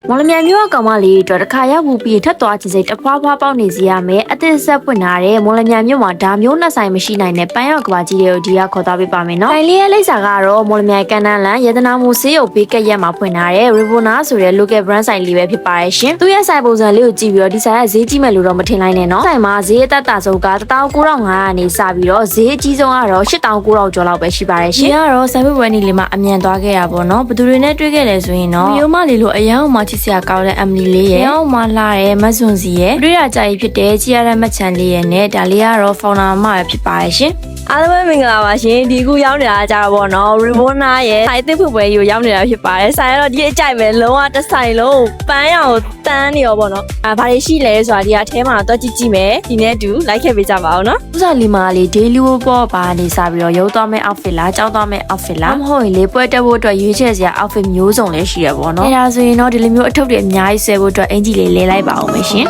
မော်လမြိုင်မြို့ကောင်မလေးတို့တစ်ခါရောက်ပြီးထပ်သွားခြင်းစိတ်တဖွားဖွားပေါက်နေစီရမယ်အသစ်ဆက်ပွင့်လာတဲ့မော်လမြိုင်မြို့မှာဒါမျိုးနှစ်ဆိုင်မရှိနိုင်တဲ့ပန်းရောက်ကဘာကြီးတွေကိုဒီကခေါ်သွားပေးပါမယ်နော်။ဆိုင်လေးရဲ့လိပ်စာကတော့မော်လမြိုင်ကန်နန်းလန်ရတနာမူဆေးရုံဘေးကက်ရက်မှာဖွင့်ထားတဲ့ Rivona ဆိုတဲ့ local brand ဆိုင်လေးပဲဖြစ်ပါရဲ့ရှင်။သူ့ရဲ့ဆိုင်ပုံစံလေးကိုကြည့်ပြီးတော့ဒီဆိုင်ကဈေးကြီးမဲ့လို့တော့မထင်လိုက်နဲ့နော်။ဆိုင်မှာဈေးအသက်တာဆုံးက19500နေစပြီးတော့ဈေးအကြီးဆုံးကတော့8900ကျော်လောက်ပဲရှိပါရဲ့ရှင်။ဒီကတော့ဆိုင်ပွဲနေလေးမှာအမြန်သွားခဲ့တာပေါ့နော်။ဘသူတွေနဲ့တွေ့ခဲ့လဲဆိုရင်တော့မျိုးမလေးလိုအရန်အောင်မှချစ်စရာကောင်းတဲ့ Emily လေးရဲ့ရောင်းမှလာတဲ့မဆွန်စီရဲ့တွေ့ရကြကြီးဖြစ်တဲ့ချီရတဲ့မချန်လေးရဲ့နဲ့ဒါလေးကတော့ founder မပဲဖြစ်ပါရဲ့ရှင်အားလုံးပဲမင်္ဂလာပါရှင်ဒီခုရောက်နေတာကြတော့ဗောနော် Rivona ရဲ့ဆိုင်သစ်ဖွင့်ပွဲကြီးကိုရောက်နေတာဖြစ်ပါတယ်ဆိုင်ကတော့ဒီအကြိုက်ပဲလုံးဝတစ်ဆိုင်လုံးပန်းရောင်တန်းနေရောဗောနော်ဘာတွေရှိလဲဆိုတာဒီအထဲမှာတော့ကြည့်ကြည့်မယ်ဒီနဲ့တူ like ခဲ့ပေးကြပါဦးနော်ဥစားလီမာလေး daily wear ပေါ်ပါနေစပြီးတော့ရုပ်သွားမဲ့ outfit လားကြောက်သွားမဲ့ outfit လားမဟုတ်ရင်လေပွဲတက်ဖို့အတွက်ရွေးချယ်စရာ outfit မျိုးစုံလည်းရှိရဗောနော်အဲဒါဆိုရင်တော့ဒီလိုမျိုးအထုပ်တွေအများကြီးဆွဲဖို့အတွက်အင်ဂျီလေးလဲလိုက်ပါအောင်မယ်ရှင်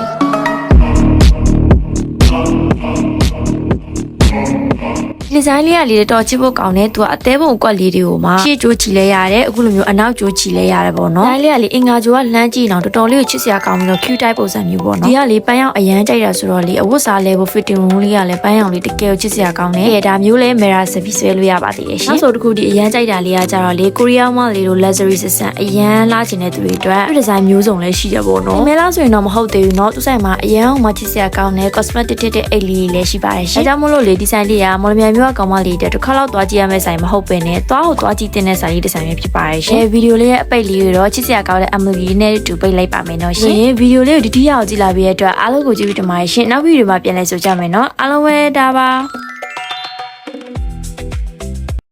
ဒီဇိုင်းလေးကလေတော့ချစ်ဖို့ကောင်းတယ်သူကအသေးပုံကွက်လေးတွေကိုမှရှေ့ကျိုးချီလဲရတယ်အခုလိုမျိုးအနောက်ကျိုးချီလဲရတယ်ပေါ့နော်ဇိုင်းလေးကလေအင်္ဂါကျိုးကလှမ်းကြည့်အောင်တော်တော်လေးကိုချစ်စရာကောင်းပြီးတော့ cute type ပုံစံမျိုးပေါ့နော်ဒီကလေပန်းရောင်အရန်ကြိုက်တာဆိုတော့လေအဝတ်စားလဲဖို့ fitting room လေးကလည်းပန်းရောင်လေးတကယ်ကိုချစ်စရာကောင်းတယ်ဒါမျိုးလဲ Mera service ဆွဲလို့ရပါသေးတယ်ရှင်နောက်ဆိုတခုဒီအရန်ကြိုက်တာလေးကကြတော့လေ Korean မလေးတို့ luxury system အရန်လာချင်တဲ့သူတွေအတွက်ဒီဇိုင်းမျိုးစုံလည်းရှိရပေါ့နော်မဲလားဆိုရင်တော့မဟုတ်သေးဘူးเนาะသူဆိုင်မှာအရန်အောင်မှချစ်စရာကောင်းတဲ့ cosmetic တဲ့အိတ်လေးလည်းရှိပါတယ်ရှင်ဒါကြောင့်မို့လို့လေဒီဇိုင်းလေးကမော်လမြိုင်မြို့ကကောင်မလေးတစ်ခါတော့သွားကြည့်ရမယ့်ဆိုင်မဟုတ်ပဲနဲ့သွားကြည့်တဲ့ဆိုင်လေးတစ်ဆိုင်ပဲဖြစ်ပါတယ်ရှင်ဗီဒီယိုလေးရဲ့အပိတ်လေးကိုတော့ချစ်စရာကောင်းတဲ့ Emily နဲ့တူပိတ်လိုက်ပါမယ်နော်ရှင်ဗီဒီယိုလေးကိုဒီတိယအောင်ကြည့်လာပြီးတဲ့အတွက်အားလုံးကိုကျေးဇူးတင်ပါတယ်ရှင်နောက်ဗီဒီယိုမှာပြန်လည်ဆိုကြမယ်နော်အားလုံးပဲဒါပါ